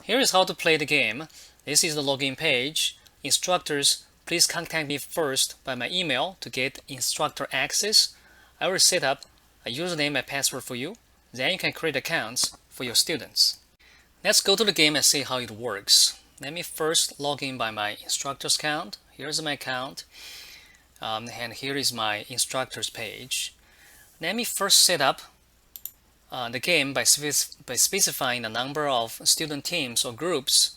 here is how to play the game. This is the login page. Instructors, please contact me first by my email to get instructor access. I will set up a username and password for you. Then you can create accounts for your students. Let's go to the game and see how it works. Let me first log in by my instructor's account. Here's my account. And here is my instructor's page. Let me first set up the game by specifying the number of student teams or groups.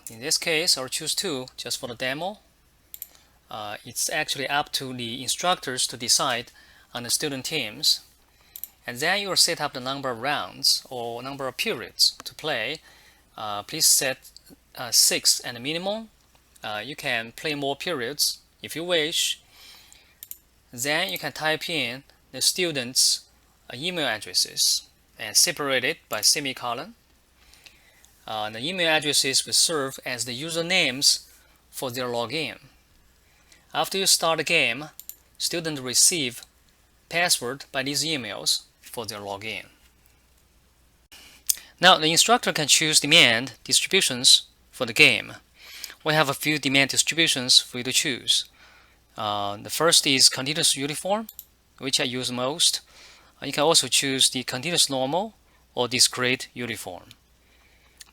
In this case, I'll choose 2 just for the demo. It's actually up to the instructors to decide on the student teams. And then you will set up the number of rounds or number of periods to play. Please set 6 as a minimum. You can play more periods if you wish. Then you can type in the students' email addresses and separate it by semicolon. The email addresses will serve as the usernames for their login. After you start the game, students receive password by these emails for their login. Now the instructor can choose demand distributions for the game. We have a few demand distributions for you to choose. The first is continuous uniform, which I use most. You can also choose the continuous normal or discrete uniform.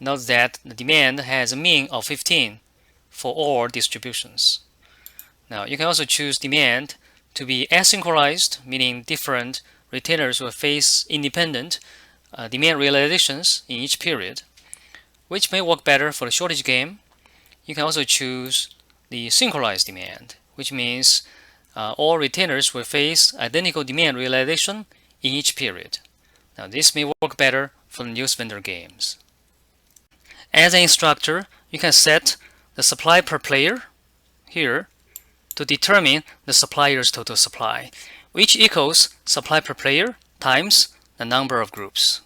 Note that the demand has a mean of 15 for all distributions. Now you can also choose demand to be asynchronized, meaning different retainers will face independent demand realizations in each period, which may work better for the shortage game. You can also choose the synchronized demand, which means all retainers will face identical demand realization in each period. Now this may work better for the news vendor games. As an instructor, you can set the supply per player here to determine the supplier's total supply, which equals supply per player times the number of groups.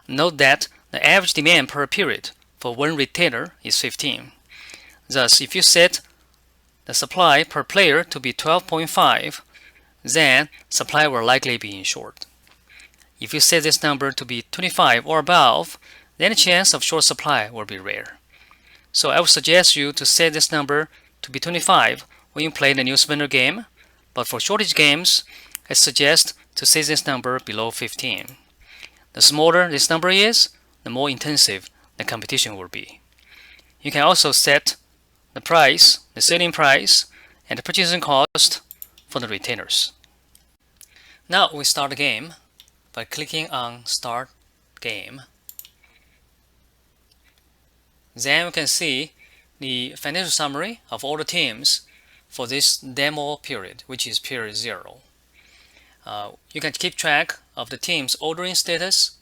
Note that the average demand per period for one retainer is 15. Thus, if you set the supply per player to be 12.5, then supply will likely be in short. If you set this number to be 25 or above, then the chance of short supply will be rare. So I would suggest you to set this number to be 25 when you play the news vendor game, but for shortage games, I suggest to set this number below 15. The smaller this number is, the more intensive the competition will be. You can also set the price, the selling price, and the purchasing cost for the retainers. Now we start the game by clicking on Start Game. Then we can see the financial summary of all the teams for this demo period, which is period 0. You can keep track of the team's ordering status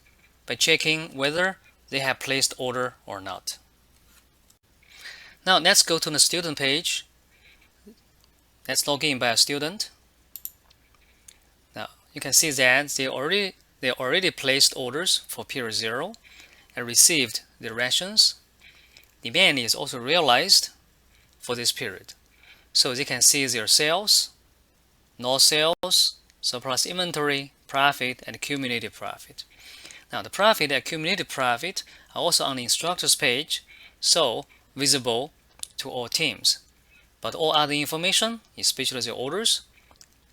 by checking whether they have placed order or not. Now let's go to the student page. Let's log in by a student. Now you can see that they already placed orders for period 0 and received their rations. Demand is also realized for this period. So they can see their sales, no sales, surplus inventory, profit, and cumulative profit. Now the profit and cumulative profit are also on the instructor's page, so visible to all teams. But all other information, especially the orders,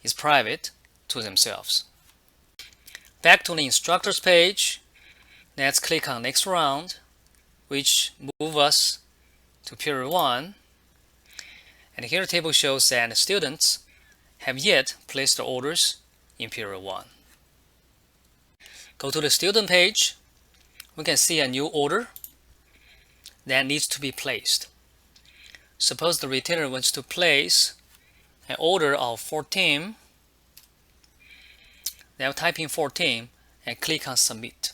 is private to themselves. Back to the instructor's page, let's click on next round, which moves us to period 1. And here the table shows that the students have yet placed their orders in period 1. Go to the student page. We can see a new order that needs to be placed. Suppose the retainer wants to place an order of 14. They'll type in 14 and click on Submit.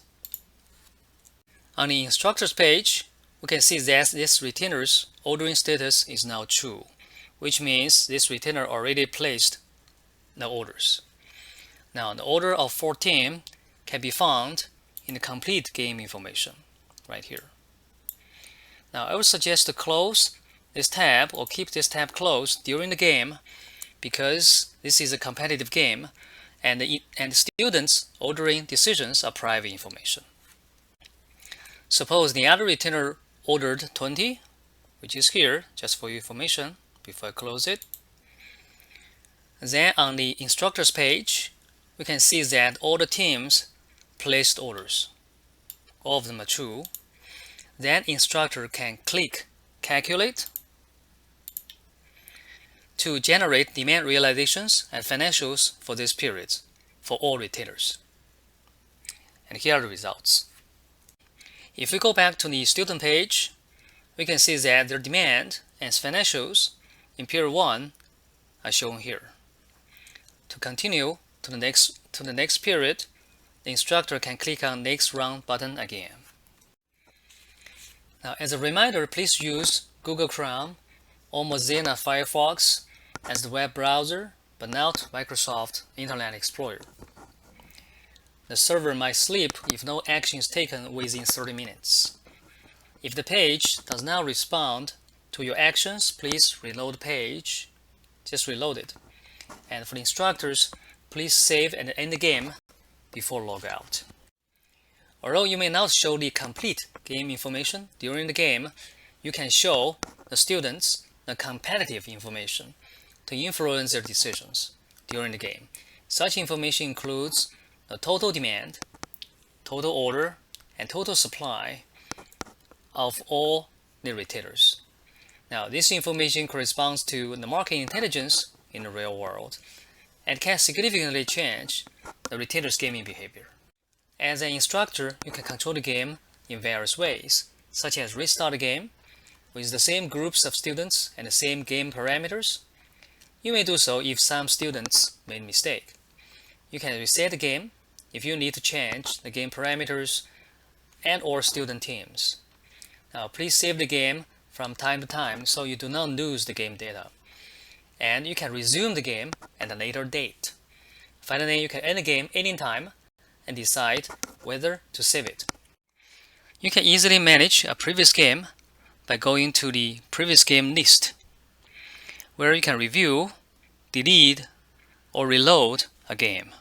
On the instructor's page, we can see that this retainer's ordering status is now true, which means this retainer already placed the orders. Now, the order of 14 can be found in the complete game information right here. Now, I would suggest to close this tab or keep this tab closed during the game because this is a competitive game and the students' ordering decisions are private information. Suppose the other retainer ordered 20, which is here, just for your information, before I close it. Then on the instructors page, we can see that all the teams placed orders. All of them are true. Then instructor can click Calculate to generate demand realizations and financials for this period for all retailers. And here are the results. If we go back to the student page, we can see that their demand and financials in period 1 are shown here. To continue to the next period, the instructor can click on Next Round button again. Now, as a reminder, please use Google Chrome or Mozilla Firefox as the web browser, but not Microsoft Internet Explorer. The server might sleep if no action is taken within 30 minutes. If the page does not respond to your actions, please reload the page. Just reload it. And for the instructors, please save and end the game before logout. Although you may not show the complete game information during the game, you can show the students the competitive information to influence their decisions during the game. Such information includes the total demand, total order, and total supply of all the retailers. Now, this information corresponds to the market intelligence in the real world and can significantly change the retailer's gaming behavior. As an instructor, you can control the game in various ways, such as restart the game with the same groups of students and the same game parameters. You may do so if some students made a mistake. You can reset the game if you need to change the game parameters and/or student teams. Now, please save the game from time to time so you do not lose the game data. And you can resume the game at a later date. Finally, you can end the game anytime and decide whether to save it. You can easily manage a previous game by going to the previous game list, where you can review, delete, or reload a game.